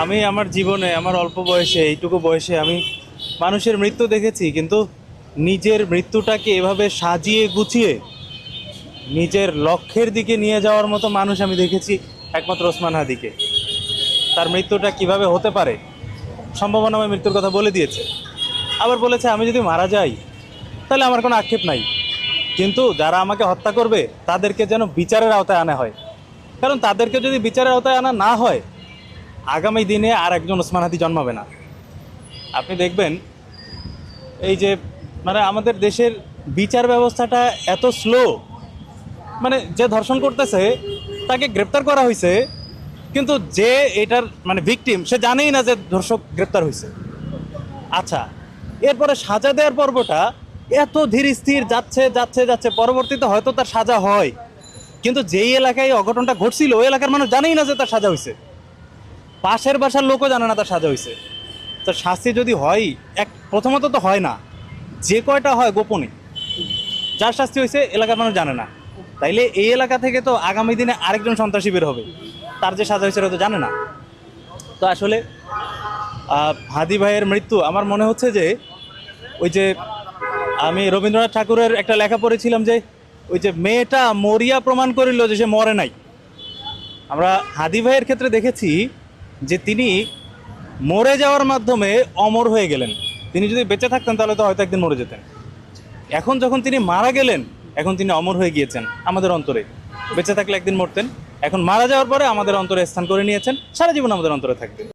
আমি আমার জীবনে আমার অল্প বয়সে এইটুকু বয়সে আমি মানুষের মৃত্যু দেখেছি, কিন্তু নিজের মৃত্যুটাকে এভাবে সাজিয়ে গুছিয়ে নিজের লক্ষ্যের দিকে নিয়ে যাওয়ার মতো মানুষ আমি দেখেছি একমাত্র ওসমান হাদিকে। তার মৃত্যুটা কিভাবে হতে পারে, সম্ভাবনাময় মৃত্যুর কথা বলে দিয়েছে। আবার বলেছে আমি যদি মারা যাই তাহলে আমার কোনো আক্ষেপ নাই, কিন্তু যারা আমাকে হত্যা করবে তাদেরকে যেন বিচারের আওতায় আনা হয়। কারণ তাদেরকে যদি বিচারের আওতায় আনা না হয়, আগামী দিনে আর একজন ওসমান হাদি জন্মাবে না। আপনি দেখবেন এই যে আমাদের দেশের বিচার ব্যবস্থাটা এত স্লো, যে ধর্ষণ করতেছে তাকে গ্রেপ্তার করা হয়েছে, কিন্তু যে এটার ভিকটিম সে জানেই না যে ধর্ষক গ্রেপ্তার হয়েছে। আচ্ছা, এরপরে সাজা দেওয়ার পর্বটা এত ধীর স্থির যাচ্ছে যাচ্ছে যাচ্ছে, পরবর্তীতে হয়তো তার সাজা হয়, কিন্তু যেই এলাকায় অঘটনটা ঘটছিল ওই এলাকার মানুষ জানেই না যে তার সাজা হয়েছে, পাশের বাসার লোকও জানে না তার সাজা হয়েছে। তো শাস্তি যদি হয়, প্রথমত তো হয় না, যে কয়টা হয় গোপনে, যার শাস্তি হয়েছে এলাকার মানুষ জানে না। তাইলে এই এলাকা থেকে তো আগামী দিনে আরেকজন সন্ত্রাসী বের হবে, তার যে সাজা হয়েছে ওটা তো জানে না। তো আসলে হাদি ভাইয়ের মৃত্যু আমার মনে হচ্ছে যে ওই যে আমি রবীন্দ্রনাথ ঠাকুরের একটা লেখা পড়েছিলাম যে ওই যে মেয়েটা মরিয়া প্রমাণ করিল যে সে মরে নাই। আমরা হাদি ভাইয়ের ক্ষেত্রে দেখেছি যে তিনি মরে যাওয়ার মাধ্যমে অমর হয়ে গেলেন। তিনি যদি বেঁচে থাকতেন তাহলে তো হয়তো একদিন মরে যেতেন। এখন যখন তিনি মারা গেলেন, এখন তিনি অমর হয়ে গিয়েছেন আমাদের অন্তরে। বেঁচে থাকলে একদিন মরতেন, এখন মারা যাওয়ার পরে আমাদের অন্তরে স্থান করে নিয়েছেন, সারা জীবন আমাদের অন্তরে থাকবেন।